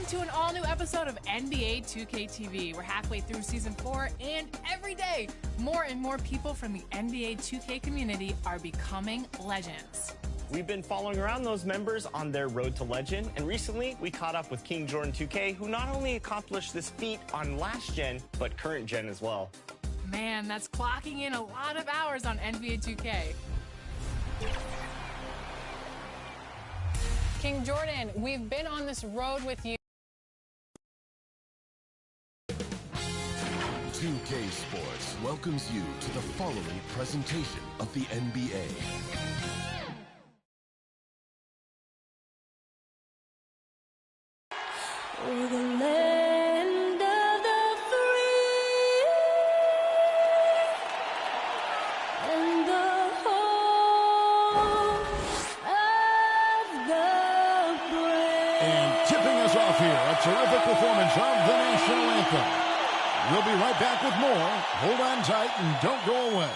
to an all-new episode of NBA 2K TV. We're halfway through Season 4, and every day, more and more people from the NBA 2K community are becoming legends. We've been following around those members on their road to legend, and recently we caught up with King Jordan 2K, who not only accomplished this feat on last gen, but current gen as well. Man, that's clocking in a lot of hours on NBA 2K. King Jordan, we've been on this road with you. 2K Sports welcomes you to the following presentation of the NBA. Over the land of the free and the home of the brave. And tipping us off here, a terrific performance of the national anthem. We'll be right back with more. Hold on tight and don't go away.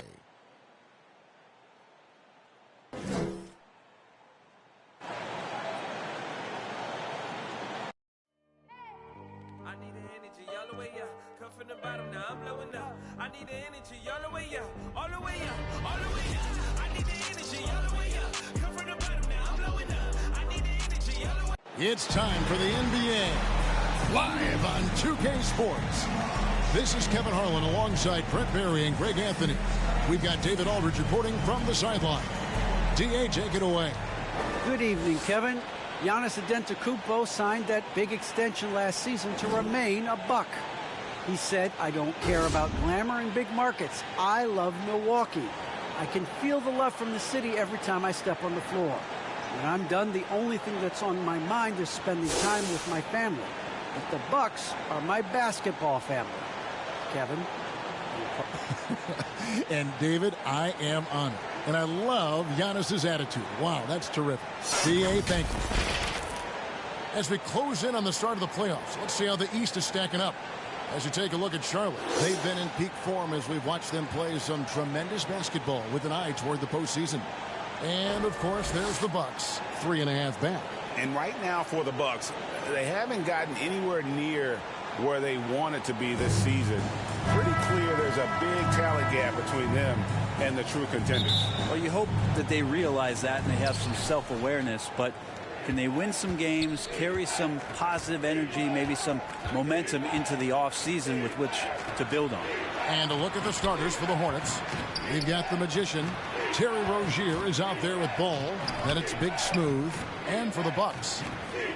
It's time for the NBA, live on 2K Sports. This is Kevin Harlan alongside Brent Barry and Greg Anthony. We've got David Aldridge reporting from the sideline. DA, take it away. Good evening, Kevin. Giannis Antetokounmpo signed that big extension last season to remain a Buck. He said, "I don't care about glamour and big markets. I love Milwaukee. I can feel the love from the city every time I step on the floor. When I'm done, the only thing that's on my mind is spending time with my family. But the Bucks are my basketball family." Kevin. And David, I am honored. And I love Giannis's attitude. Wow, that's terrific. DA, thank you. As we close in on the start of the playoffs, let's see how the East is stacking up. As you take a look at Charlotte, they've been in peak form as we've watched them play some tremendous basketball with an eye toward the postseason. And, of course, there's the Bucks, 3.5 back. And right now for the Bucks, they haven't gotten anywhere near where they wanted to be this season. Pretty clear there's a big talent gap between them and the true contenders. Well, you hope that they realize that and they have some self-awareness, but can they win some games, carry some positive energy, maybe some momentum into the offseason with which to build on? And a look at the starters for the Hornets. We've got the magician. Terry Rozier is out there with ball. Then it's Big Smooth. And for the Bucks,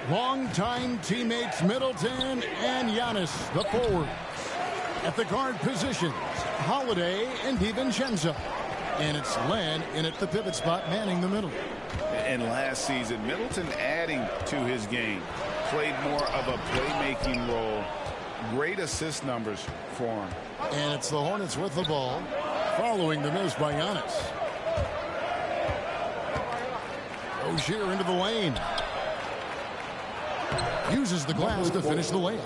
longtime teammates Middleton and Giannis, the forwards. At the guard positions, Holiday and DiVincenzo. And it's Len in at the pivot spot, manning the middle. And last season, Middleton adding to his game. Played more of a playmaking role. Great assist numbers for him. And it's the Hornets with the ball, following the miss by Giannis. Rozier into the lane. Uses the glass to finish the layup.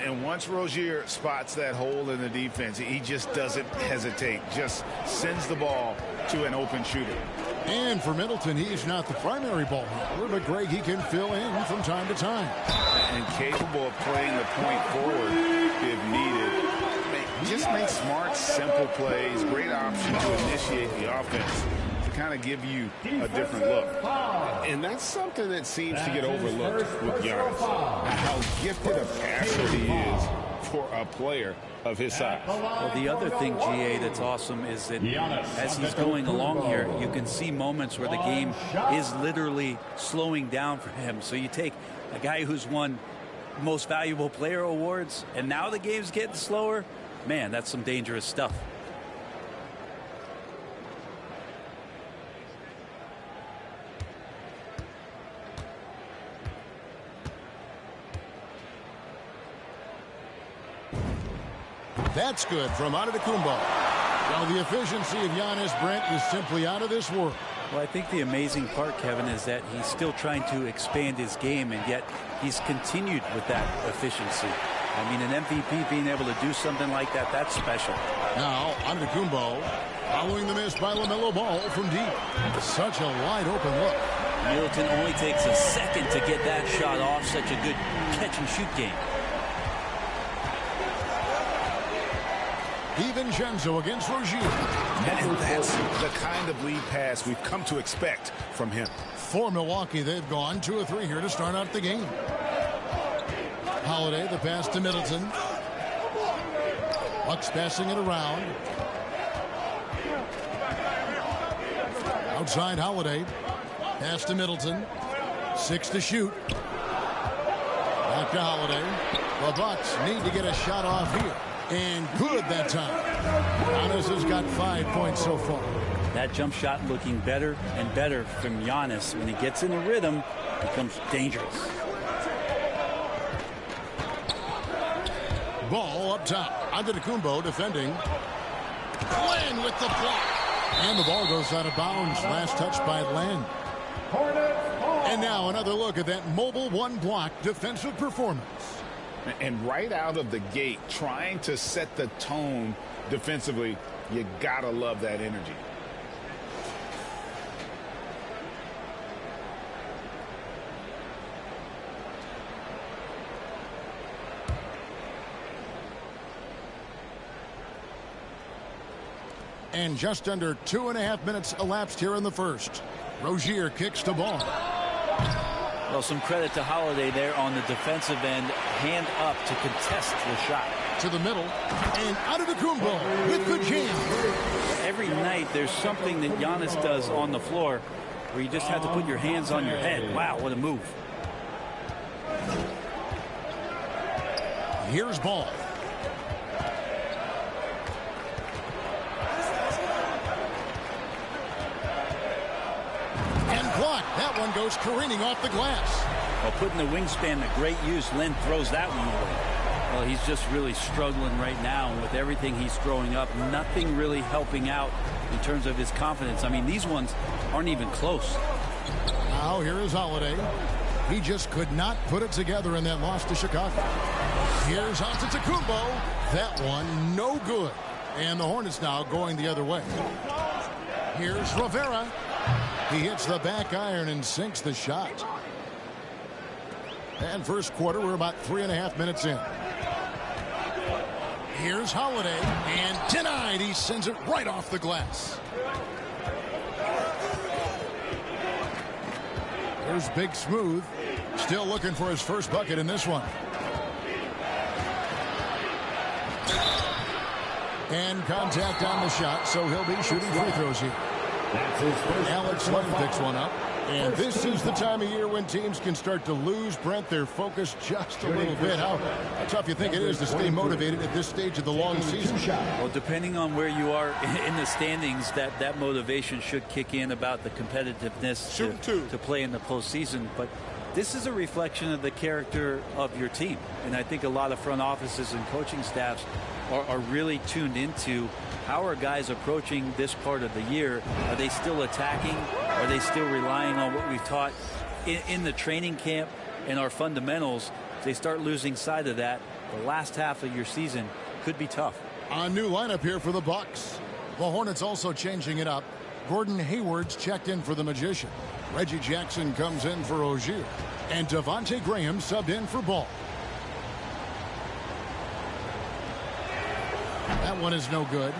And once Rozier spots that hole in the defense, he just doesn't hesitate. Just sends the ball to an open shooter. And for Middleton, he's not the primary ball handler, but Greg, he can fill in from time to time. And capable of playing the point forward if needed. Just make smart, simple plays. Great option to initiate the offense, to kind of give you a different look. And that's something that seems to get overlooked with Giannis. How gifted a passer he is for a player of his size. Well, the other thing, GA, that's awesome is that as he's going along here, you can see moments where the game is literally slowing down for him. So you take a guy who's won most valuable player awards, and now the game's getting slower. Man, that's some dangerous stuff. That's good from Antetokounmpo. Well, the efficiency of Giannis, Brent, is simply out of this world. Well, I think the amazing part, Kevin, is that he's still trying to expand his game, and yet he's continued with that efficiency. I mean, an MVP being able to do something like that, that's special. Now, Antetokounmpo following the miss by LaMelo Ball from deep. Such a wide open look. Middleton only takes a second to get that shot off. Such a good catch-and-shoot game. DiVincenzo against Rozier. And that's the kind of lead pass we've come to expect from him. For Milwaukee, they've gone 2 of 3 here to start out the game. Holiday, the pass to Middleton. Bucks passing it around. Outside Holiday. Pass to Middleton. 6 to shoot. Back to Holiday. The Bucks need to get a shot off here. And good that time. Giannis has got 5 points so far. That jump shot looking better and better from Giannis. When he gets in the rhythm, it becomes dangerous. Ball up top. Antetokounmpo defending. Len with the block. And the ball goes out of bounds. Last touch by Len. And now another look at that mobile one-block defensive performance. And right out of the gate, trying to set the tone defensively, you gotta love that energy. And just under 2.5 minutes elapsed here in the first. Rozier kicks the ball. Well, some credit to Holiday there on the defensive end. Hand up to contest the shot. To the middle. And Antetokounmpo with the jam. Every night there's something that Giannis does on the floor where you just have to put your hands on your head. Wow, what a move. Here's Ball. That one goes careening off the glass. Well, putting the wingspan to great use, Len throws that one away. Well, he's just really struggling right now. And with everything he's throwing up, nothing really helping out in terms of his confidence. I mean, these ones aren't even close. Now here is Holiday. He just could not put it together in that loss to Chicago. Here's Antetokounmpo. That one no good. And the Hornets now going the other way. Here's Rivera. He hits the back iron and sinks the shot. And first quarter, we're about 3.5 minutes in. Here's Holiday, and denied. He sends it right off the glass. Here's Big Smooth, still looking for his first bucket in this one. And contact on the shot, so he'll be shooting free throws here. Alex Len picks one up. And this is the time of year when teams can start to lose, Brent, their focus just a little bit. How tough you think it is to stay motivated at this stage of the long season? Well, depending on where you are in the standings, that motivation should kick in about the competitiveness to play in the postseason. But this is a reflection of the character of your team. And I think a lot of front offices and coaching staffs are really tuned into how are guys approaching this part of the year. Are they still attacking? Are they still relying on what we've taught in the training camp and our fundamentals? If they start losing sight of that, the last half of your season could be tough. A new lineup here for the Bucks. The Hornets also changing it up. Gordon Hayward's checked in for the Magician. Reggie Jackson comes in for Rozier. And Devontae Graham subbed in for Ball. That one is no good.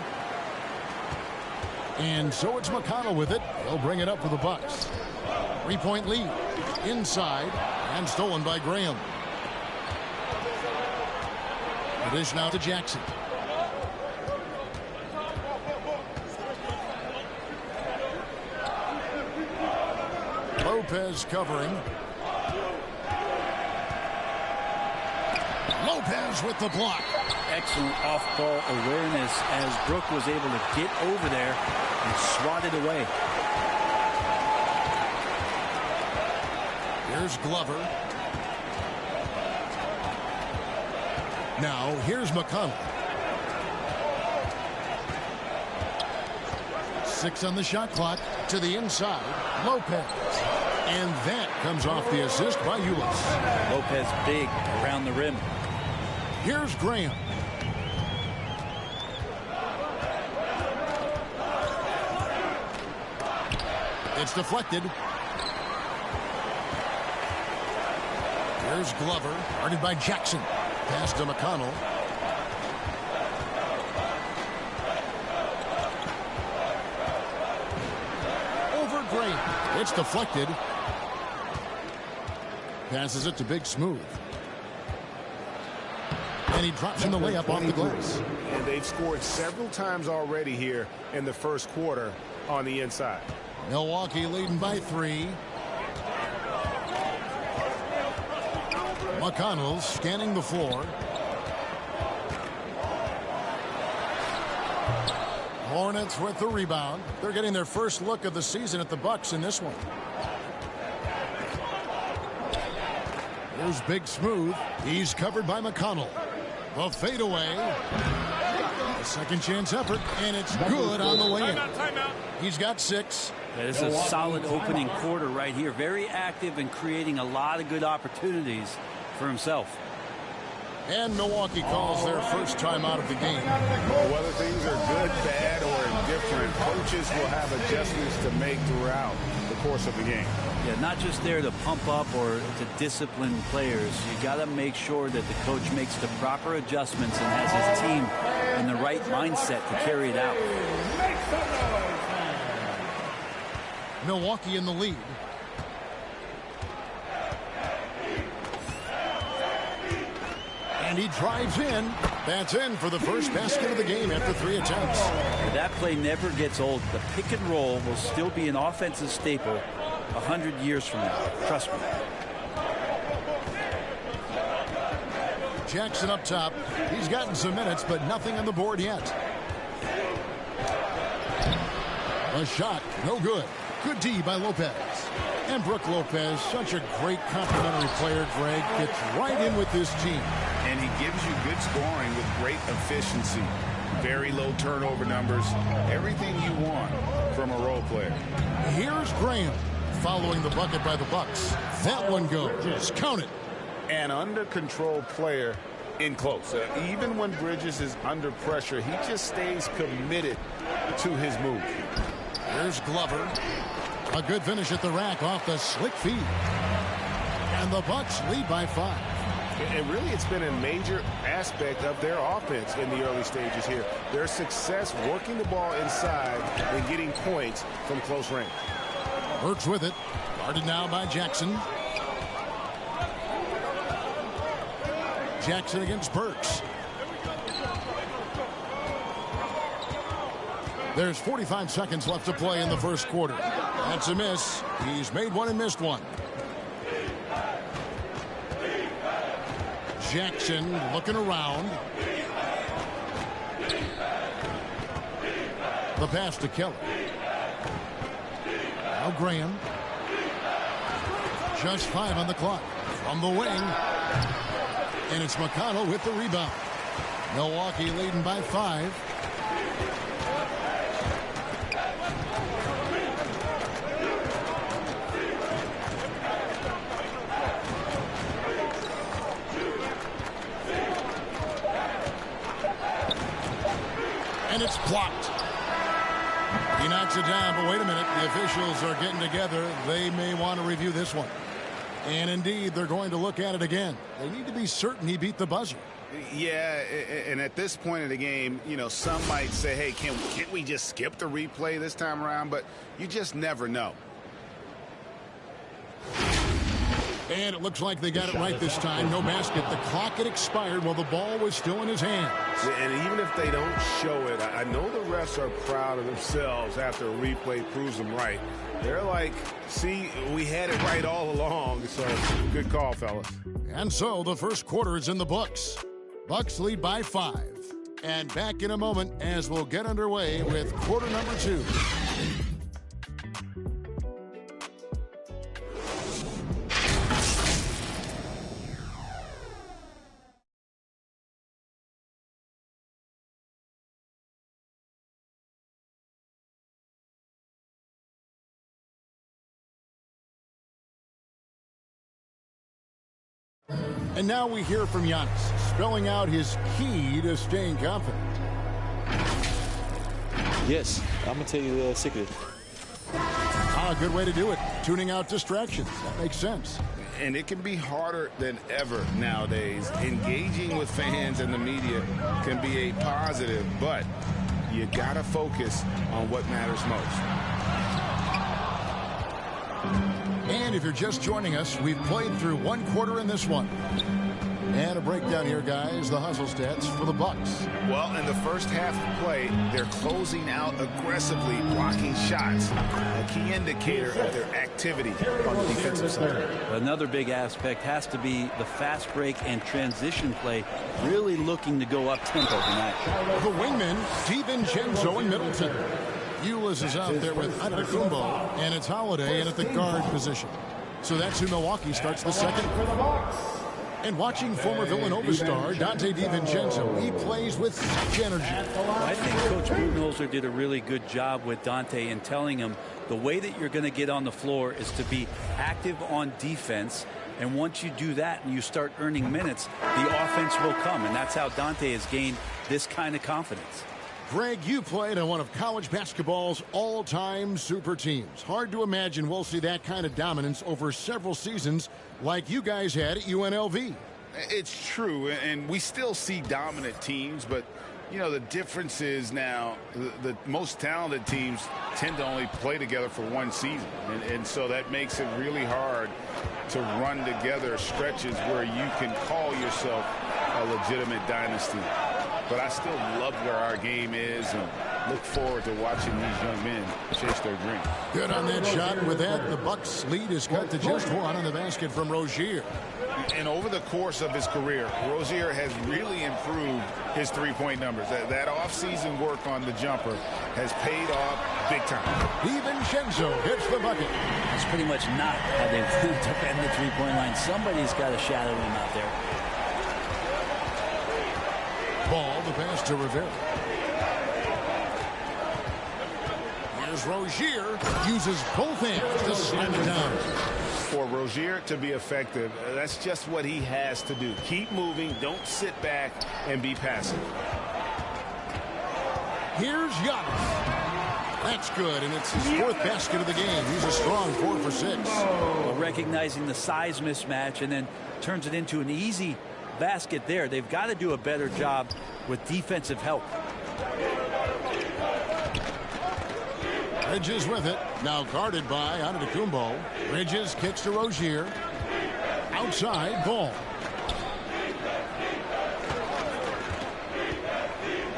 And so it's McConnell with it. He'll bring it up for the Bucks. 3-point lead. Inside. And stolen by Graham. The dish now to Jackson. Lopez covering. Lopez with the block. Excellent off-ball awareness as Brook was able to get over there and swat it away. Here's Glover. Now here's McConnell. 6 on the shot clock. To the inside. Lopez. And that comes off the assist by Ulis. Lopez big around the rim. Here's Graham. It's deflected. Here's Glover, guarded by Jackson. Pass to McConnell. Over Graham. It's deflected. Passes it to Big Smooth. And he drops in the layup off the glass. And they've scored several times already here in the first quarter on the inside. Milwaukee leading by 3. McConnell scanning the floor. Hornets with the rebound. They're getting their first look of the season at the Bucks in this one. Here's Big Smooth. He's covered by McConnell. The fadeaway. A second chance effort, and it's good on the way in. He's got 6. This is a solid opening quarter right here. Very active and creating a lot of good opportunities for himself. And Milwaukee calls their first time out of the game. Whether things are good, bad, or indifferent, coaches will have adjustments to make throughout the course of the game. Yeah, not just there to pump up or to discipline players. You got to make sure that the coach makes the proper adjustments and has his team in the right mindset to carry it out. Milwaukee in the lead. And he drives in. That's in for the first basket of the game after 3 attempts. That play never gets old. The pick and roll will still be an offensive staple 100 years from now. Trust me. Jackson up top. He's gotten some minutes, but nothing on the board yet. A shot, no good. Good D by Lopez. And Brook Lopez, such a great complimentary player, Greg, gets right in with this team. And he gives you good scoring with great efficiency. Very low turnover numbers. Everything you want from a role player. Here's Graham following the bucket by the Bucks. That one goes. Count it. An under control player in close. Even when Bridges is under pressure, he just stays committed to his move. Here's Glover. A good finish at the rack off the slick feet. And the Bucks lead by 5. And really, it's been a major aspect of their offense in the early stages here. Their success working the ball inside and getting points from close range. Burks with it. Guarded now by Jackson. Jackson against Burks. There's 45 seconds left to play in the first quarter. That's a miss. He's made one and missed one. Jackson looking around. The pass to Kelly. Now Graham. Just 5 on the clock. From the wing. And it's McConnell with the rebound. Milwaukee leading by 5. And it's blocked. He knocks it down, but wait a minute. The officials are getting together. They may want to review this one. And indeed, they're going to look at it again. They need to be certain he beat the buzzer. Yeah, and at this point in the game, you know, some might say, hey, can't we just skip the replay this time around? But you just never know. And it looks like they got it right this time. No basket. The clock had expired while the ball was still in his hands. And even if they don't show it, I know the refs are proud of themselves after a replay proves them right. They're like, see, we had it right all along. So good call, fellas. And so the first quarter is in the books. Bucks lead by 5. And back in a moment as we'll get underway with quarter number 2. And now we hear from Giannis, spelling out his key to staying confident. Yes, I'm going to tell you the secret. A good way to do it. Tuning out distractions. That makes sense. And it can be harder than ever nowadays. Engaging with fans and the media can be a positive, but you got to focus on what matters most. And if you're just joining us, we've played through one quarter in this one. And a breakdown here, guys, the hustle stats for the Bucks. Well, in the first half of play, they're closing out aggressively, blocking shots, a key indicator of their activity on the defensive side. Another big aspect has to be the fast break and transition play, really looking to go up tempo tonight. The wingman, DiVincenzo in Middleton. Ulis is out there with Antetokounmpo, and it's Holiday in at the guard position. So that's who Milwaukee starts the second. And watching former Villanova star Dante DiVincenzo, he plays with such energy. I think Coach Budenholzer did a really good job with Dante in telling him the way that you're going to get on the floor is to be active on defense. And once you do that and you start earning minutes, the offense will come. And that's how Dante has gained this kind of confidence. Greg, you played on one of college basketball's all-time super teams. Hard to imagine we'll see that kind of dominance over several seasons like you guys had at UNLV. It's true, and we still see dominant teams, but, you know, the difference is now the most talented teams tend to only play together for one season, and so that makes it really hard to run together stretches where you can call yourself a legitimate dynasty. But I still love where our game is and look forward to watching these young men chase their dream. Good on that shot. With that, the Bucks lead is cut to just one on the basket from Rozier. And over the course of his career, Rozier has really improved his three-point numbers. That offseason work on the jumper has paid off big time. DiVincenzo hits the bucket. That's pretty much not how they defend the three-point line. Somebody's got to shadow him out there. Ball, the pass to Rivera. Here's Rozier. Uses both hands to slam it down. For Rozier to be effective, that's just what he has to do. Keep moving. Don't sit back and be passive. Here's Giannis. That's good, and it's his fourth basket of the game. He's a strong 4 for 6. Well, recognizing the size mismatch and then turns it into an easy basket there. They've got to do a better job with defensive help. Bridges with it. Now guarded by Antetokounmpo. Bridges kicks to Rozier. Outside, Ball.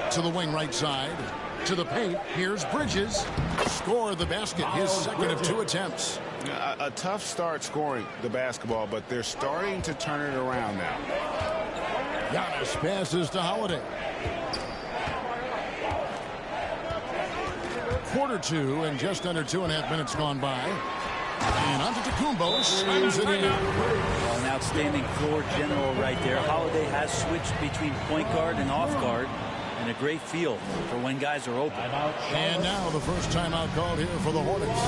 To the wing right side. To the paint. Here's Bridges. Score the basket. His second of 2 attempts. A tough start scoring the basketball, but they're starting to turn it around now. Giannis passes to Holiday. Quarter 2 and just under 2.5 minutes gone by. And Antetokounmpo slams it in. Well, an outstanding floor general right there. Holiday has switched between point guard and off guard. And a great feel for when guys are open. And now the first timeout called here for the Hornets.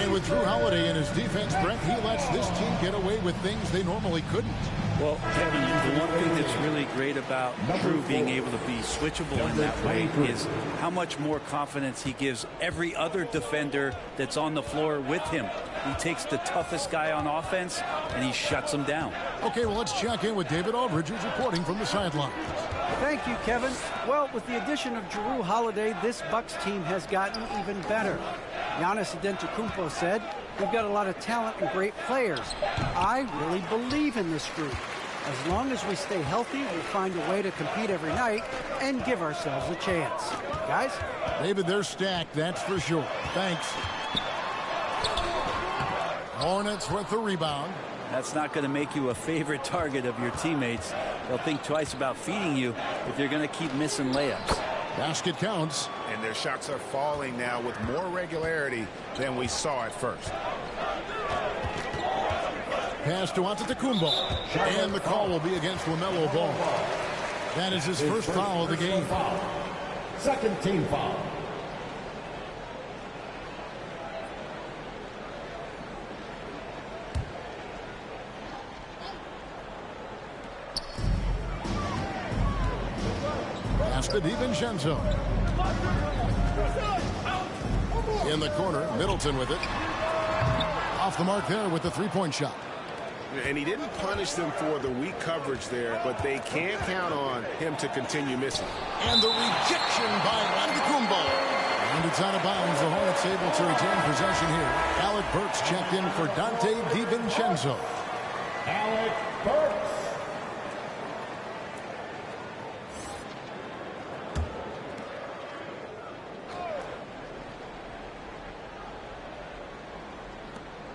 And with Drew Holiday in his defense, Brett, he lets this team get away with things they normally couldn't. Well, Kevin, the one thing that's really great about Drew being able to be switchable in that way is how much more confidence he gives every other defender that's on the floor with him. He takes the toughest guy on offense, and he shuts him down. Okay, well, let's check in with David Aldridge, who's reporting from the sideline. Thank you, Kevin. Well, with the addition of Drew Holiday, this Bucks team has gotten even better. Giannis Antetokounmpo said, "We've got a lot of talent and great players. I really believe in this group. As long as we stay healthy, we'll find a way to compete every night and give ourselves a chance." Guys? David, they're stacked, that's for sure. Thanks. Hornets with the rebound. That's not going to make you a favorite target of your teammates. They'll think twice about feeding you if you're going to keep missing layups. Basket counts. And their shots are falling now with more regularity than we saw at first. Pass to Antetokounmpo. And the call will be against LaMelo Ball. That is his first foul of the game. Second team foul. Pass to DiVincenzo. In the corner, Middleton with it. Off the mark there with the three-point shot. And he didn't punish them for the weak coverage there, but they can't count on him to continue missing. And the rejection by Antetokounmpo. And it's out of bounds. The Hornets able to retain possession here. Alec Burks checked in for Dante DiVincenzo. Alec Burks.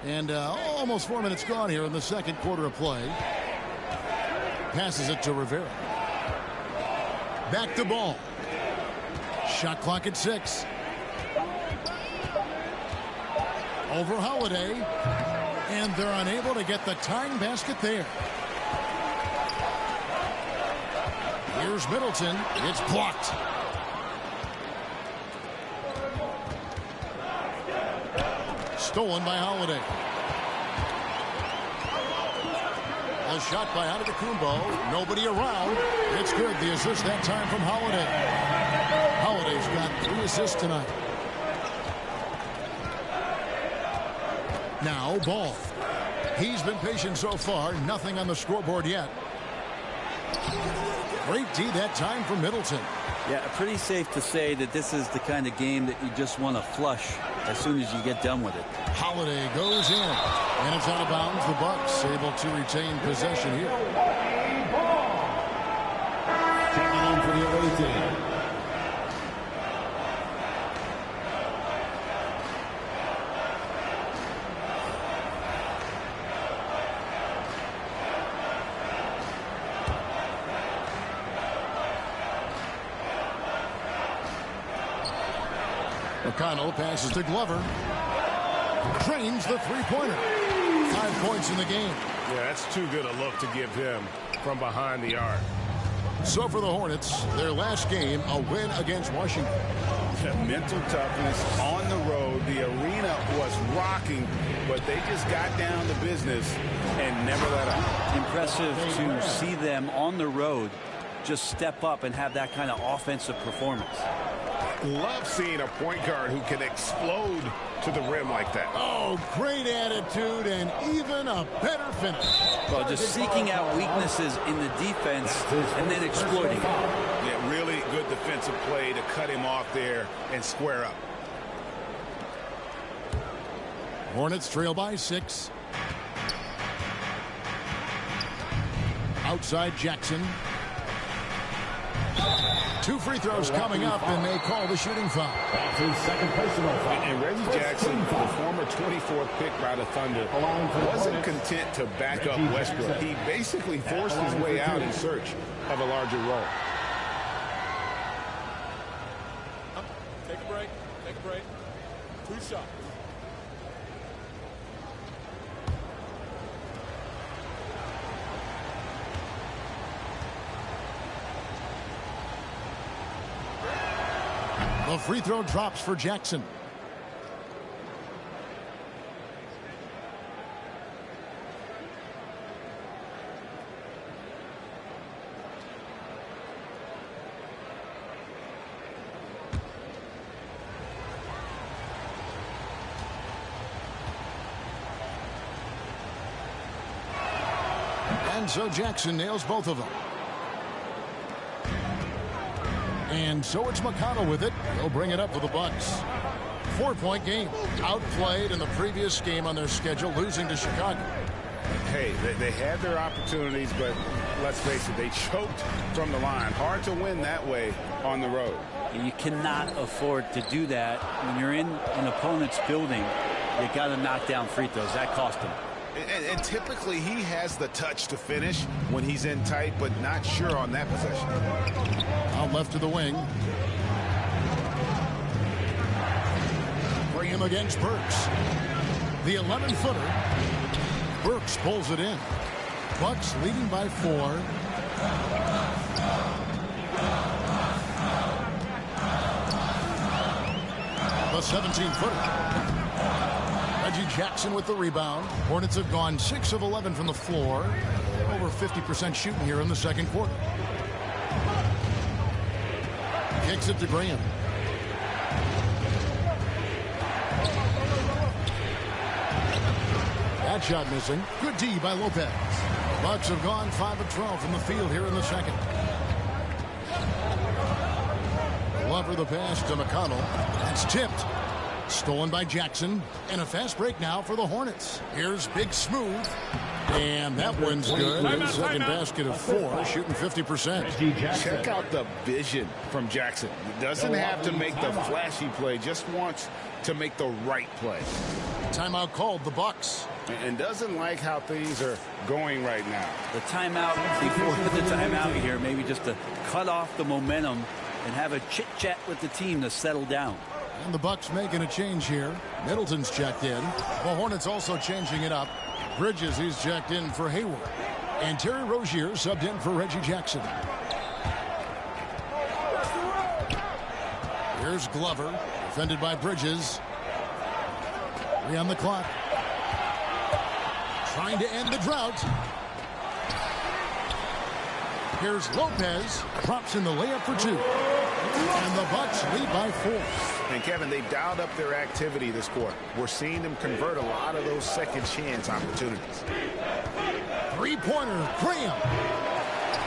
And almost 4 minutes gone here in the second quarter of play. Passes it to Rivera. Back to ball. Shot clock at 6. Over Holiday. And they're unable to get the tying basket there. Here's Middleton. It's blocked. Stolen by Holiday. A shot by Antetokounmpo. Nobody around. It's good. The assist that time from Holiday. Holiday's got 3 assists tonight. Now Ball. He's been patient so far. Nothing on the scoreboard yet. Great D that time for Middleton. Yeah, pretty safe to say that this is the kind of game that you just want to flush as soon as you get done with it. Holiday goes in, and it's out of bounds. The Bucks able to retain possession here. Checking in for the away team. McConnell passes to Glover. Drains the three-pointer. 5 points in the game. Yeah, that's too good a look to give him from behind the arc. So for the Hornets, their last game, a win against Washington. Mental toughness on the road. The arena was rocking, but they just got down to business and never let up. Impressive to see them on the road just step up and have that kind of offensive performance. Love seeing a point guard who can explode to the rim like that. Oh, great attitude and even a better finish. Well, just seeking out weaknesses in the defense and then exploiting it. Yeah, really good defensive play to cut him off there and square up. Hornets trail by 6. Outside Jackson. 2 free throws coming up, and they call the shooting foul. That's his second personal foul. And Reggie Jackson, the former 24th pick by the Thunder, wasn't content to back up Westbrook. He basically forced his way out in search of a larger role. Take a break. Take a break. 2 shots. The free throw drops for Jackson. And so Jackson nails both of them. And so it's McConnell with it. He'll bring it up for the Bucks. 4-point game. Outplayed in the previous game on their schedule, losing to Chicago. Hey, they had their opportunities, but let's face it, they choked from the line. Hard to win that way on the road. You cannot afford to do that when you're in an opponent's building. You got to knock down free throws. That cost him. And typically he has the touch to finish when he's in tight, but not sure on that possession. Out left to the wing. Bring him against Burks. The 11-footer. Burks pulls it in. Bucks leading by 4. The 17-footer. Reggie Jackson with the rebound. Hornets have gone 6 of 11 from the floor. Over 50% shooting here in the second quarter. Kicks it to Graham. That shot missing. Good D by Lopez. Bucks have gone 5 of 12 from the field here in the second. Glover the pass to McConnell. That's tipped. Stolen by Jackson. And a fast break now for the Hornets. Here's Big Smooth. And that one's good. His second basket of 4, shooting 50%. Check out the vision from Jackson. He doesn't have to make the flashy play, just wants to make the right play. Timeout called, the Bucks. And doesn't like how things are going right now. The timeout, before the timeout here, maybe just to cut off the momentum and have a chit-chat with the team to settle down. And the Bucks making a change here. Middleton's checked in. The Hornets also changing it up. Bridges, he's checked in for Hayward. And Terry Rozier subbed in for Reggie Jackson. Here's Glover, defended by Bridges. 3 on the clock. Trying to end the drought. Here's Lopez, drops in the layup for 2. And the Bucks lead by 4. And Kevin, they dialed up their activity this quarter. We're seeing them convert a lot of those second chance opportunities. Three-pointer, Graham.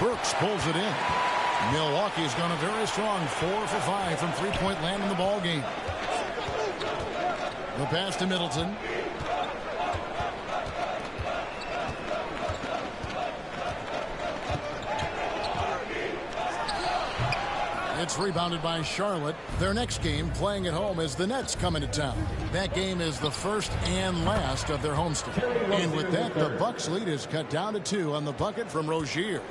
Burks pulls it in. Milwaukee's gone a very strong 4 for 5 from three-point land in the ball game. The pass to Middleton. It's rebounded by Charlotte. Their next game, playing at home, is the Nets coming to town. That game is the first and last of their homestand. And with that, the Bucks lead is cut down to 2 on the bucket from Rozier.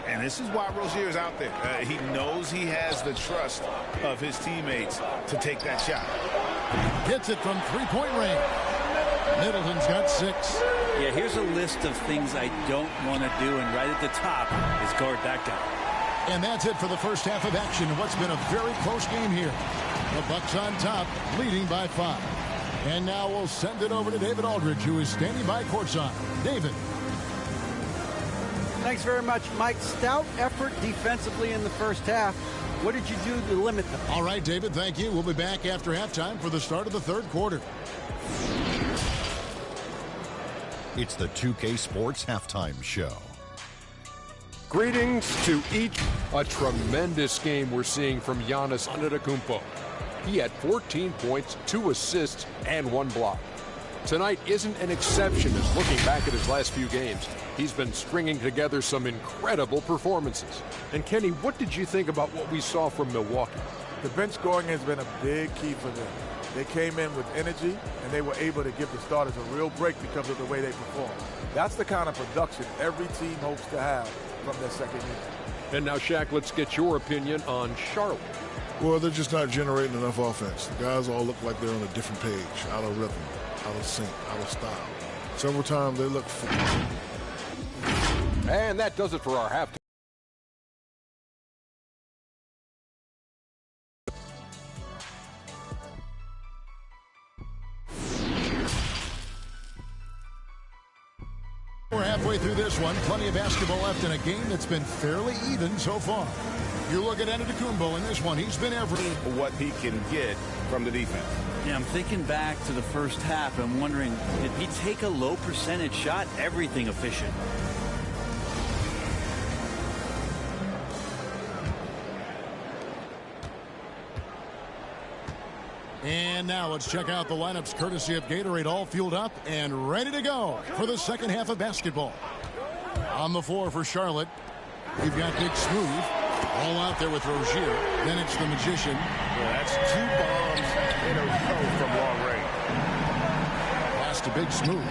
And this is why Rozier is out there. He knows he has the trust of his teammates to take that shot. Hits it from three-point range. Middleton's got 6. Yeah, here's a list of things I don't want to do, and right at the top is guard that guy. And that's it for the first half of action in what's been a very close game here. The Bucks on top, leading by 5. And now we'll send it over to David Aldridge, who is standing by courtside. David. Thanks very much, Mike. Stout effort defensively in the first half. What did you do to limit them? All right, David, thank you. We'll be back after halftime for the start of the third quarter. It's the 2K Sports Halftime Show. Greetings to each. A tremendous game we're seeing from Giannis Antetokounmpo. He had 14 points, 2 assists, and 1 block. Tonight isn't an exception as looking back at his last few games. He's been stringing together some incredible performances. And Kenny, what did you think about what we saw from Milwaukee? The bench scoring has been a big key for them. They came in with energy, and they were able to give the starters a real break because of the way they performed. That's the kind of production every team hopes to have from their second unit. And now, Shaq, let's get your opinion on Charlotte. Well, they're just not generating enough offense. The guys all look like they're on a different page, out of rhythm, out of sync, out of style. Several times they look. And that does it for our halftime. We're halfway through this one. Plenty of basketball left in a game that's been fairly even so far. You look at Antetokounmpo in this one. He's been what he can get from the defense. Yeah, I'm thinking back to the first half. I'm wondering, did he take a low percentage shot? Everything efficient. And now let's check out the lineups courtesy of Gatorade, all fueled up and ready to go for the second half of basketball. On the floor for Charlotte, we've got Big Smooth. All out there with Rozier. Then it's the Magician. Yeah, that's 2 bombs in a row from long range. Pass to Big Smooth.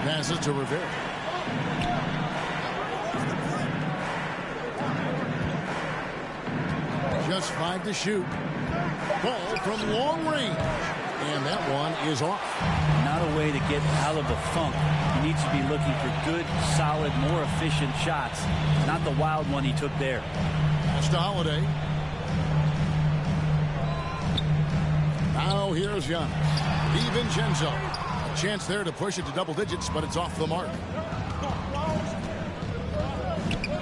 Pass it to Rivera. Just 5 to shoot. Ball from long range. And that one is off. Not a way to get out of the funk. He needs to be looking for good, solid, more efficient shots. Not the wild one he took there. Pass to Holiday. Now here's Giannis. DiVincenzo. A chance there to push it to double digits, but it's off the mark.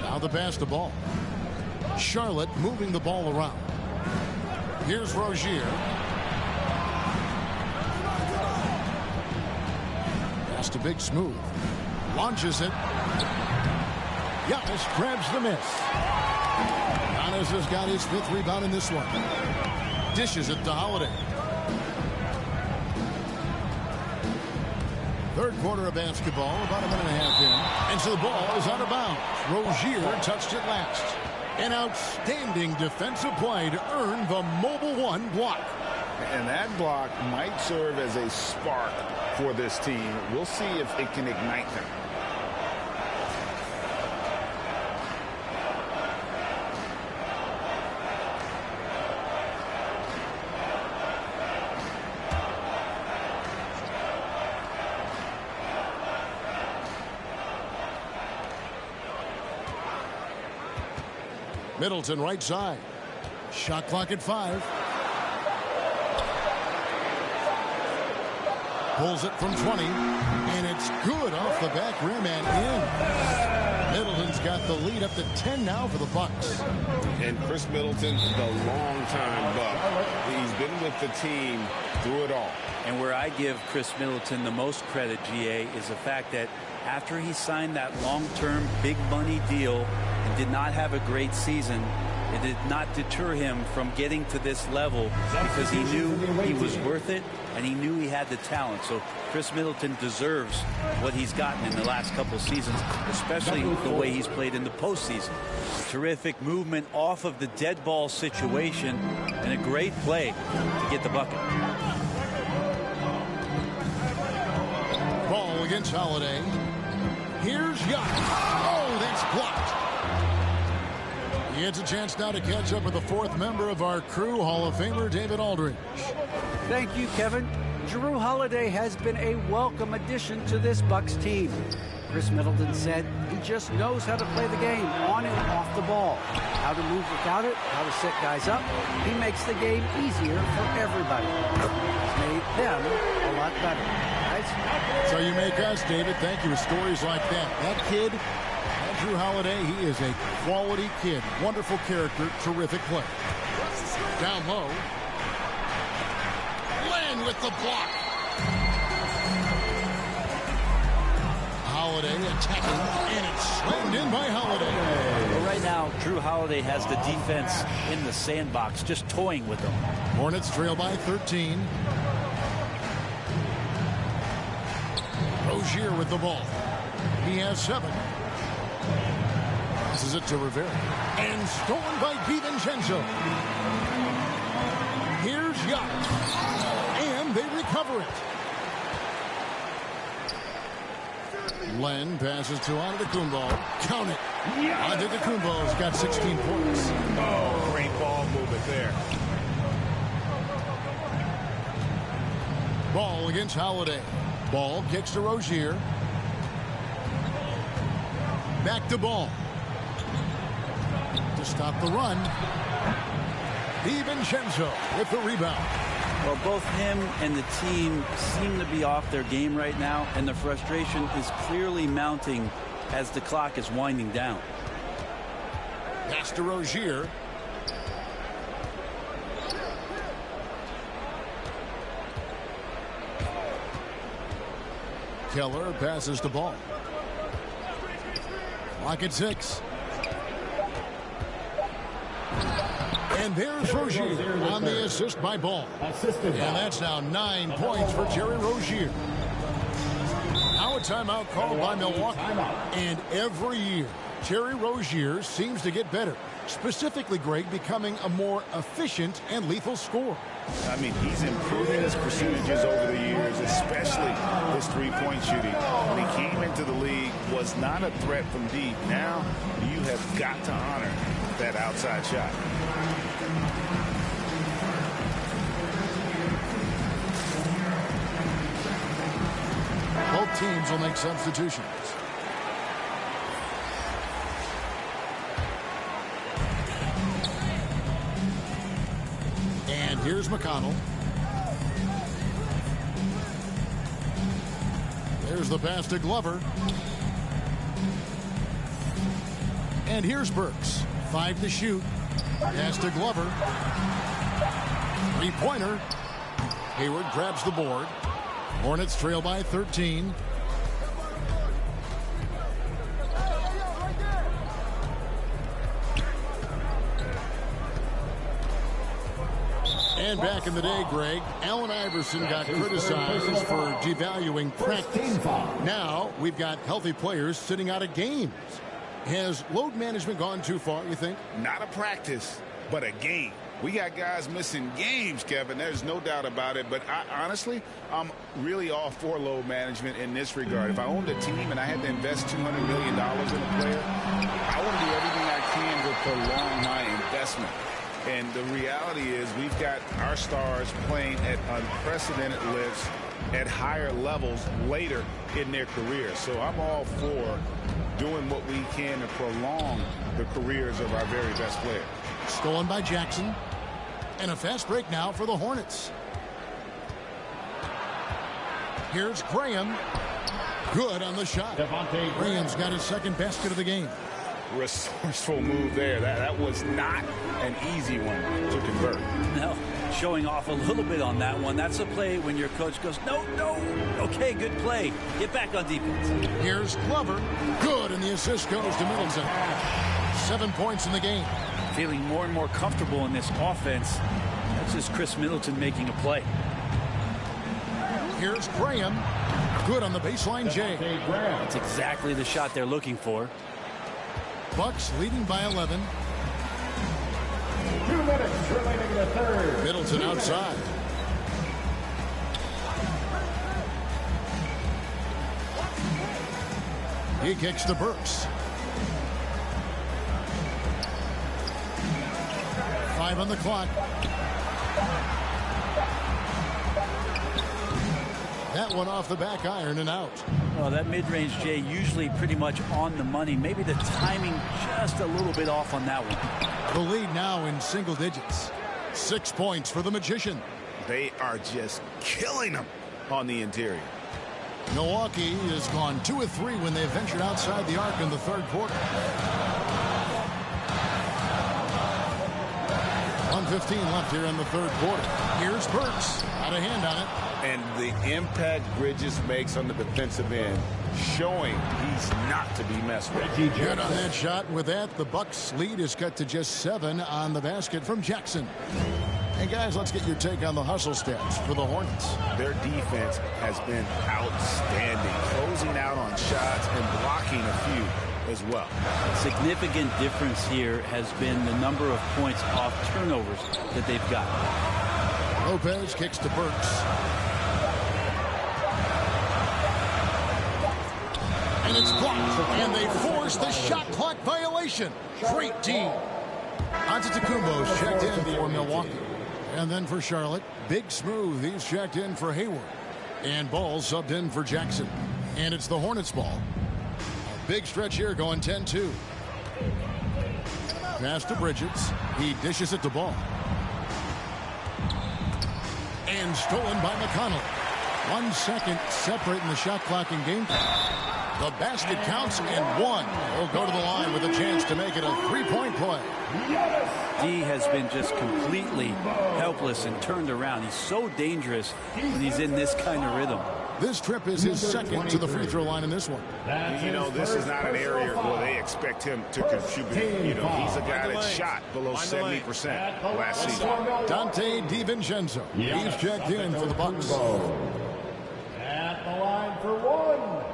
Now the pass to Ball. Charlotte moving the ball around. Here's Rozier. Pass to Big Smooth. Launches it. Giannis grabs the miss. Giannis has got his 5th rebound in this one. Dishes it to Holiday. 3rd quarter of basketball, about a minute and a half in. And so the ball is out of bounds. Rozier touched it last. An outstanding defensive play to earn the Mobile One block. And that block might serve as a spark for this team. We'll see if it can ignite them. Middleton right side. Shot clock at 5. Pulls it from 20. And it's good off the back rim and in. Middleton's got the lead up to 10 now for the Bucks. And Chris Middleton, the longtime Buck. He's been with the team through it all. And where I give Chris Middleton the most credit, GA, is the fact that after he signed that long-term big money deal and did not have a great season, it did not deter him from getting to this level because he knew he was worth it and he knew he had the talent. So Chris Middleton deserves what he's gotten in the last couple seasons, especially the way he's played in the postseason. Terrific movement off of the dead ball situation and a great play to get the bucket. Ball against Holiday. Here's Giannis. Oh, that's blocked. He gets a chance now to catch up with the 4th member of our crew, Hall of Famer David Aldridge. Thank you, Kevin. Jrue Holiday has been a welcome addition to this Bucks team. Chris Middleton said he just knows how to play the game on and off the ball, how to move without it, how to set guys up. He makes the game easier for everybody. He's made them a lot better. Guys? So you make us, David. Thank you for stories like that. That kid, Jrue Holiday, he is a quality kid. Wonderful character, terrific play. Down low. Len with the block. Holiday attacking, and it's slammed in by Holiday. Well, right now, Jrue Holiday has the defense in the sandbox, just toying with them. Hornets trail by 13. Rozier with the ball. He has 7. This is it to Rivera. And stolen by DiVincenzo. Here's Giannis. And they recover it. Len passes to Antetokounmpo. Count it. Antetokounmpo's got 16 points. Oh, great ball movement there. Ball against Holiday. Ball kicks to Rozier. Back to Ball. To stop the run. DiVincenzo with the rebound. Well, both him and the team seem to be off their game right now, and the frustration is clearly mounting as the clock is winding down. Pass to Rozier. Keller passes the ball. Clock at 6. And there's Rozier on the assist by Ball. And that's now 9 points for Terry Rozier. Now a timeout called by Milwaukee. And every year, Terry Rozier seems to get better. Specifically, Greg, becoming a more efficient and lethal scorer. I mean, he's improving his percentages over the years, especially his three-point shooting. When he came into the league, was not a threat from deep. Now, you have got to honor that outside shot. Both teams will make substitutions. And here's McConnell. There's the pass to Glover. And here's Burks. 5 to shoot. Pass to Glover. Three-pointer. Hayward grabs the board. Hornets trail by 13. And back in the day, Greg, Allen Iverson got criticized for devaluing practice. Now we've got healthy players sitting out of games. Has load management gone too far, you think? Not a practice, but a game. We got guys missing games, Kevin. There's no doubt about it. But honestly, I'm really all for load management in this regard. If I owned a team and I had to invest $200 million in a player, I want to do everything I can to prolong my investment. And the reality is we've got our stars playing at unprecedented lifts at higher levels later in their career. So I'm all for doing what we can to prolong the careers of our very best players. Stolen by Jackson. And a fast break now for the Hornets. Here's Graham. Good on the shot. Graham's got his second basket of the game. Resourceful move there. That was not an easy one to convert. No, showing off a little bit on that one. That's a play when your coach goes, no. Okay, good play. Get back on defense. Here's Glover. Good, and the assist goes to Middleton. 7 points in the game. Feeling more and more comfortable in this offense. That's just Chris Middleton making a play. Here's Graham. Good on the baseline, Jay. That's exactly the shot they're looking for. Bucks leading by 11. 2 minutes remaining in the third. Middleton outside. He kicks to Burks. 5 on the clock. That one off the back iron and out. Well, that mid-range, Jay, usually pretty much on the money. Maybe the timing just a little bit off on that one. The lead now in single digits. 6 points for the Magician. They are just killing them on the interior. Milwaukee has gone 2 of 3 when they ventured outside the arc in the third quarter. 1:15 left here in the third quarter. Here's Burks. Out of hand on it. And the impact Bridges makes on the defensive end, showing he's not to be messed with. Good on that shot. With that, the Bucks lead is cut to just 7 on the basket from Jackson. And guys, let's get your take on the hustle stats for the Hornets. Their defense has been outstanding, closing out on shots and blocking a few as well. Significant difference here has been the number of points off turnovers that they've got. Lopez kicks to Burks. And it's blocked, and they force the shot clock violation. Great team. Antetokounmpo's checked in for Milwaukee. And then for Charlotte, Big Smooth, he's checked in for Hayward. And Ball subbed in for Jackson. And it's the Hornets ball. A big stretch here going 10-2. Pass to Bridges. He dishes it to Ball. And stolen by McConnell. 1 second separating the shot clock and game time. The basket counts and 1. He'll go to the line with a chance to make it a 3-point play. D has been just completely helpless and turned around. He's so dangerous when he's in this kind of rhythm. This trip is his second to the free throw line in this one. You know, this is not an area where they expect him to contribute. You know, he's a guy that shot below 70% last season. Dante DiVincenzo. He's checked in for the Bucks. At the line for 1.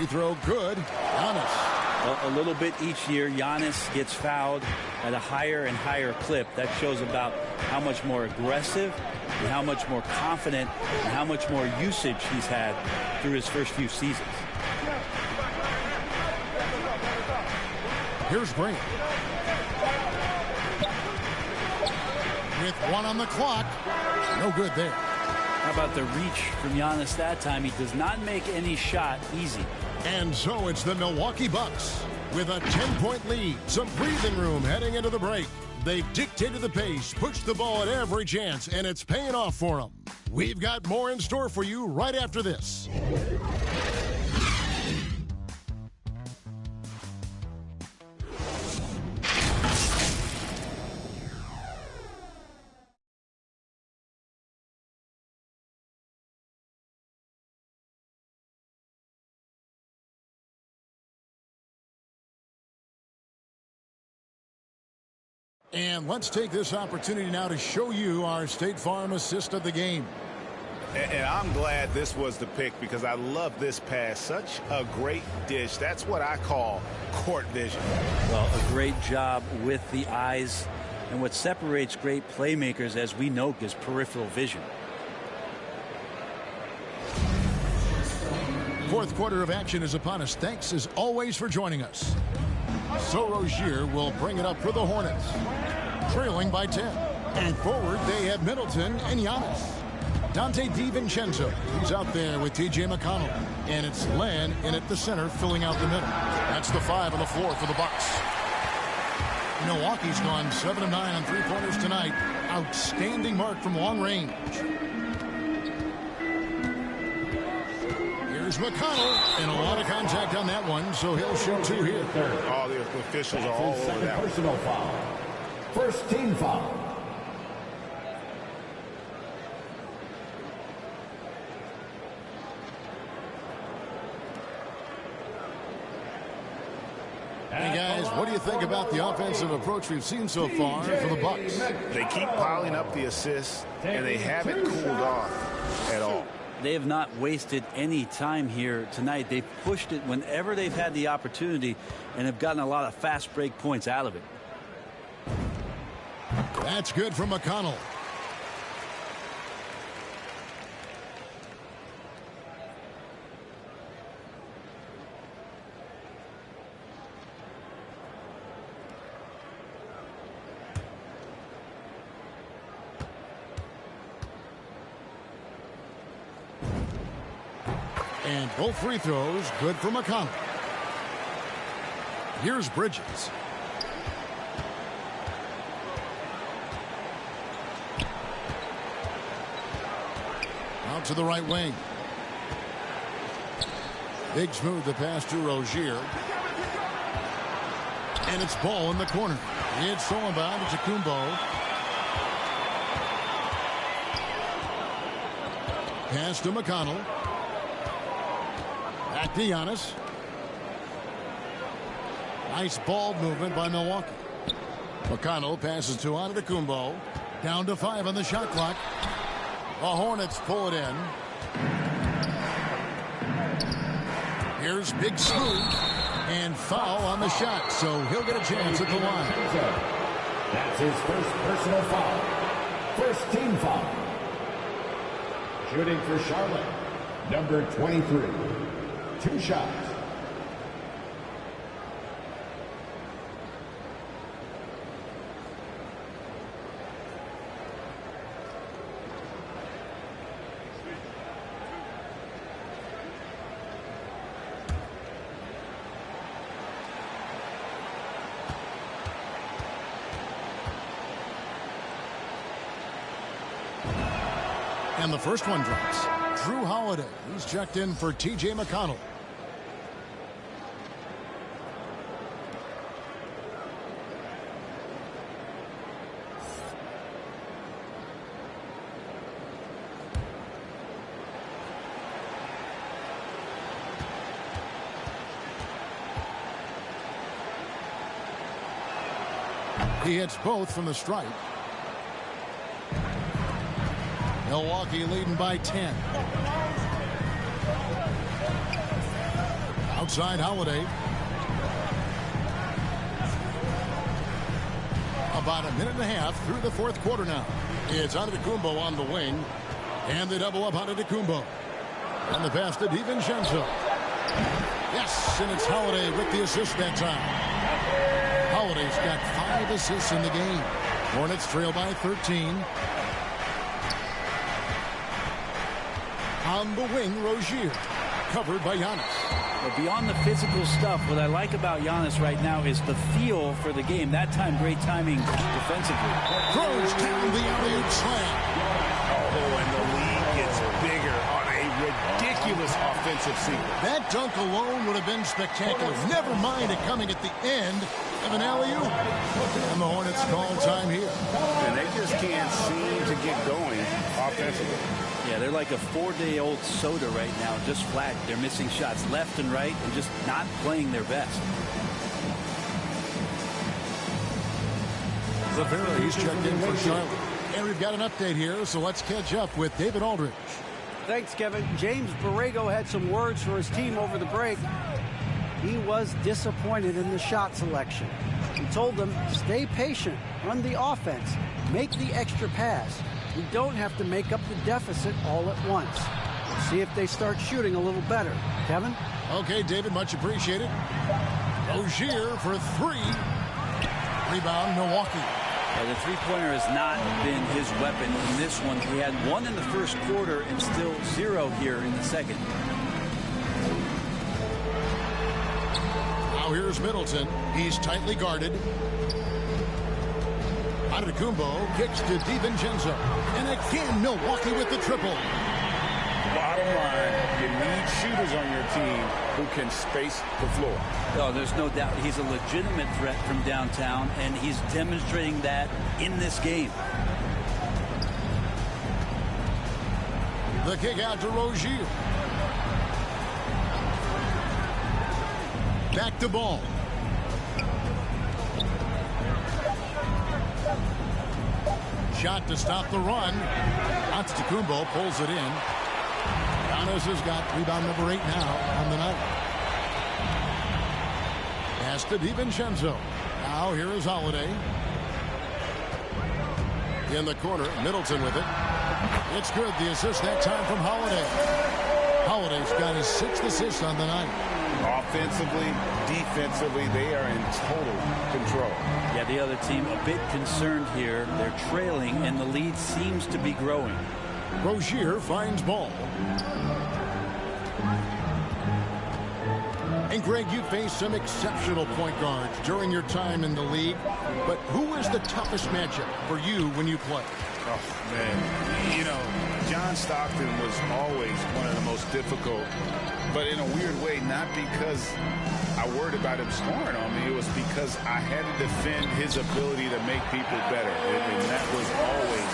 Free throw good. Giannis. A little bit each year, Giannis gets fouled at a higher and higher clip. That shows about how much more aggressive and how much more confident and how much more usage he's had through his first few seasons. Here's Grant. With 1 on the clock. No good there. How about the reach from Giannis that time? He does not make any shot easy. And so it's the Milwaukee Bucks with a 10-point lead. Some breathing room heading into the break. They've dictated the pace, pushed the ball at every chance, and it's paying off for them. We've got more in store for you right after this. And let's take this opportunity now to show you our State Farm assist of the game. And I'm glad this was the pick because I love this pass. Such a great dish. That's what I call court vision. Well, a great job with the eyes. And what separates great playmakers, as we know, is peripheral vision. Fourth quarter of action is upon us. Thanks as always for joining us. So Rozier will bring it up for the Hornets, trailing by 10. And forward they have Middleton and Giannis. Dante DiVincenzo, he's out there with T.J. McConnell. And it's Len in at the center, filling out the middle. That's the 5 on the floor for the Bucks. Milwaukee's gone 7 of 9 on three-pointers tonight. Outstanding mark from long range. Here's McConnell, and a lot of contact on that one, so he'll shoot 2 here. All the officials are all over that. Personal foul. First team foul. Hey guys, what do you think about the offensive approach we've seen so far for the Bucks? They keep piling up the assists, and they haven't cooled off at all. They have not wasted any time here tonight. They've pushed it whenever they've had the opportunity and have gotten a lot of fast break points out of it. That's good from McConnell. And both free throws good for McConnell. Here's Bridges. Out to the right wing. Big smooth the pass to Rozier. And it's ball in the corner. It's stolen by Antetokounmpo. Pass to McConnell. Back to Giannis. Nice ball movement by Milwaukee. McConnell passes to Antetokounmpo. Down to 5 on the shot clock. The Hornets pull it in. Here's Big Smooth. And foul on the shot, so he'll get a chance at the line. That's his first personal foul. First team foul. Shooting for Charlotte, number 23. 2 shots. And the first one drops. Drew Holiday. He's checked in for T.J. McConnell. He hits both from the stripe. Milwaukee leading by 10. Outside Holiday. About a minute and a half through the fourth quarter now. It's Antetokounmpo on the wing. And they double up Antetokounmpo. And the pass to DiVincenzo. Yes, and it's Holiday with the assist that time. Holiday's got 5 assists in the game. Hornets trail by 13. On the wing, Rozier. Covered by Giannis. But beyond the physical stuff, what I like about Giannis right now is the feel for the game. That time, great timing defensively. Throws down the alley-oop slam. Oh, and the lead gets bigger on a ridiculous offensive sequence. That dunk alone would have been spectacular. Never mind it coming at the end of an alley-oop. And the Hornets call time here. And they just can't seem to get going offensively. Yeah, they're like a 4-day-old soda right now, just flat. They're missing shots left and right and just not playing their best. Rivera, he's checked in for Charlotte. And we've got an update here, so let's catch up with David Aldridge. Thanks, Kevin. James Borrego had some words for his team over the break. He was disappointed in the shot selection. He told them, stay patient, run the offense, make the extra pass. We don't have to make up the deficit all at once. We'll see if they start shooting a little better. Kevin? Okay, David, much appreciated. Rozier for three. Rebound, Milwaukee. The three-pointer has not been his weapon in this one. He had one in the first quarter and still zero here in the second. Now here's Middleton. He's tightly guarded. Antetokounmpo kicks to DiVincenzo. And again, Milwaukee with the triple. Bottom line, you need shooters on your team who can space the floor. Oh, there's no doubt he's a legitimate threat from downtown, and he's demonstrating that in this game. The kick out to Rozier. Back to Ball. Shot to stop the run. Antetokounmpo pulls it in. Giannis has got rebound number 8 now on the night. Pass to DiVincenzo. Now here is Holiday. In the corner, Middleton with it. It's good. The assist that time from Holiday. Holiday's got his 6th assist on the night. Offensively, defensively, they are in total control. Yeah, the other team a bit concerned here. They're trailing, and the lead seems to be growing. Rozier finds Ball. And Greg, you faced some exceptional point guards during your time in the league, but who was the toughest matchup for you when you played? Oh, man. You know, John Stockton was always one of the most difficult, but in a weird way, not because I worried about him scoring on me. It was because I had to defend his ability to make people better, and that was always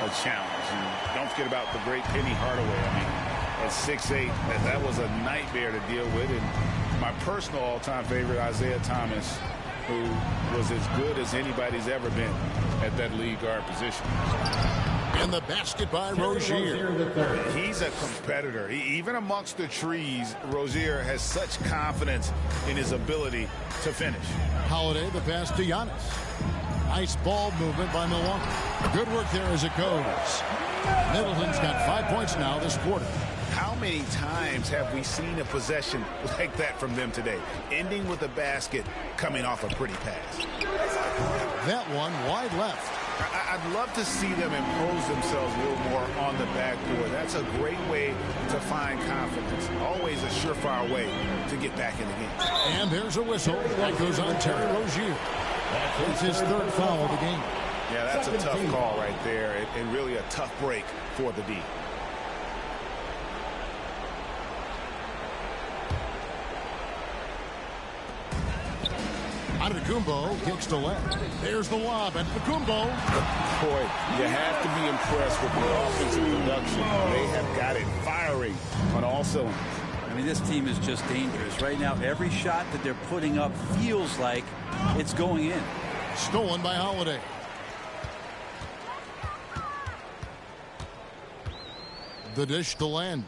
a challenge. And don't forget about the great Penny Hardaway. I mean, at 6'8", that was a nightmare to deal with. And my personal all-time favorite, Isaiah Thomas, who was as good as anybody's ever been at that lead guard position. And the basket by Rozier. He's a competitor. Even amongst the trees, Rozier has such confidence in his ability to finish. Holiday, the pass to Giannis. Nice ball movement by Milwaukee. Good work there as it goes. Middleton's got 5 points now this quarter. How many times have we seen a possession like that from them today? Ending with a basket, coming off a pretty pass. That one wide left. I'd love to see them impose themselves a little more on the backboard. That's a great way to find confidence. Always a surefire way to get back in the game. And there's a whistle. That goes on Terry Rozier. It's his 3rd foul of the game. Yeah, that's a tough call right there, and really a tough break for the D. Antetokounmpo kicks to left. There's the lob. Antetokounmpo. Boy, you have to be impressed with the offensive production. They have got it firing on all cylinders. I mean, this team is just dangerous. Right now, every shot that they're putting up feels like it's going in. Stolen by Holiday. The dish to Len.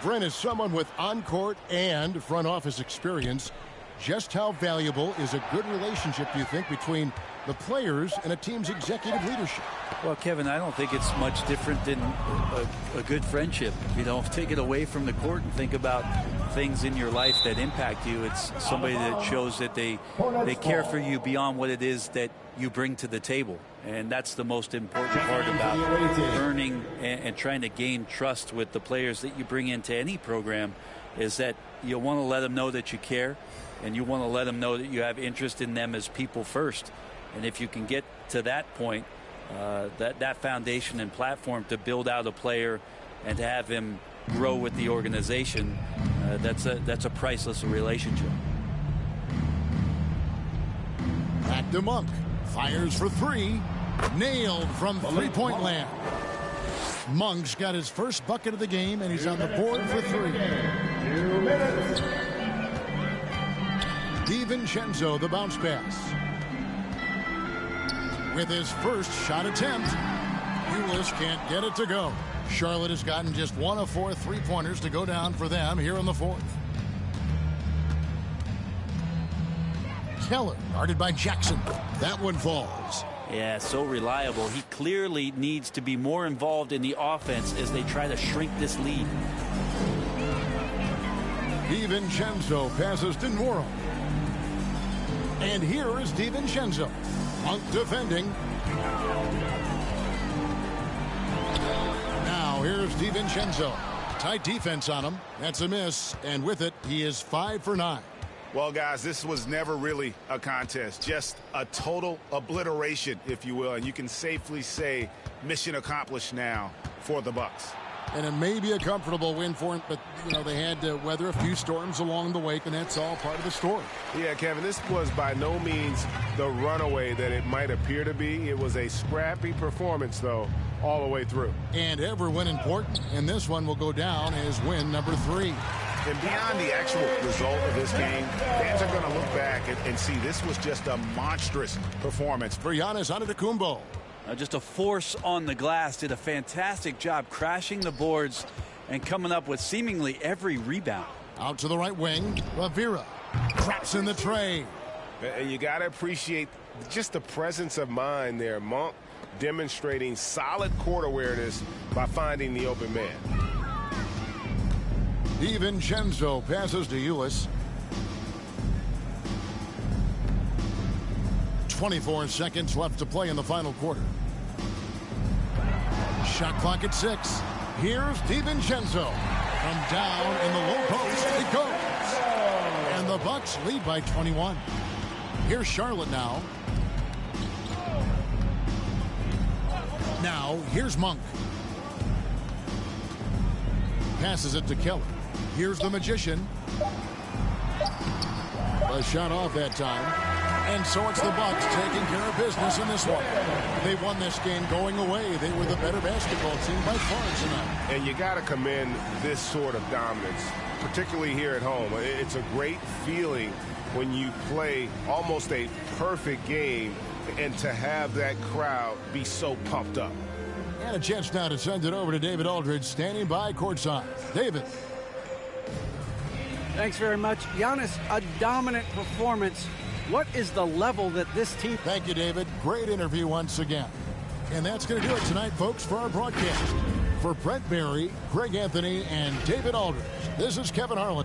Brent is someone with on-court and front office experience. Just how valuable is a good relationship, do you think, between the players and a team's executive leadership? Well, Kevin, I don't think it's much different than a good friendship. You know, take it away from the court and think about things in your life that impact you. It's somebody that shows that they care for you beyond what it is that you bring to the table. And that's the most important part about earning and trying to gain trust with the players that you bring into any program, is that you want to let them know that you care, and you want to let them know that you have interest in them as people first. And if you can get to that point, that foundation and platform to build out a player and to have him grow with the organization, that's a priceless relationship. Back to Monk. Fires for 3. Nailed from three-point land. Monk's got his first bucket of the game, and he's on the board for 3. DiVincenzo, the bounce pass. With his first shot attempt, Ulis can't get it to go. Charlotte has gotten just 1 of 4 3-pointers to go down for them here in the fourth. Keller, guarded by Jackson. That one falls. Yeah, so reliable. He clearly needs to be more involved in the offense as they try to shrink this lead. DiVincenzo passes to Noro. And here is DiVincenzo. Monk defending. Now here's DiVincenzo. Tight defense on him. That's a miss. And with it, he is 5 for 9. Well, guys, this was never really a contest, just a total obliteration, if you will. And you can safely say mission accomplished now for the Bucks. And it may be a comfortable win for him, but, you know, they had to weather a few storms along the way, and that's all part of the story. Yeah, Kevin, this was by no means the runaway that it might appear to be. It was a scrappy performance, though, all the way through. And every win important, and this one will go down as win number 3. And beyond the actual result of this game, fans are going to look back and see this was just a monstrous performance. For Giannis Antetokounmpo. Just a force on the glass. Did a fantastic job crashing the boards and coming up with seemingly every rebound. Out to the right wing, Lavira traps in the tray. And you got to appreciate just the presence of mind there. Monk demonstrating solid court awareness by finding the open man. DiVincenzo passes to Ulis. 24 seconds left to play in the final quarter. Shot clock at 6. Here's DiVincenzo. From down in the low post, it goes. And the Bucks lead by 21. Here's Charlotte now. Now, here's Monk. Passes it to Keller. Here's the Magician. A shot off that time. And so it's the Bucks taking care of business in this one. They won this game going away. They were the better basketball team by far tonight. And you got to commend this sort of dominance, particularly here at home. It's a great feeling when you play almost a perfect game and to have that crowd be so pumped up. And a chance now to send it over to David Aldridge, standing by courtside. David. Thanks very much. Giannis, a dominant performance. What is the level that this team... Thank you, David. Great interview once again. And that's going to do it tonight, folks, for our broadcast. For Brent Barry, Greg Anthony, and David Aldridge, this is Kevin Harlan.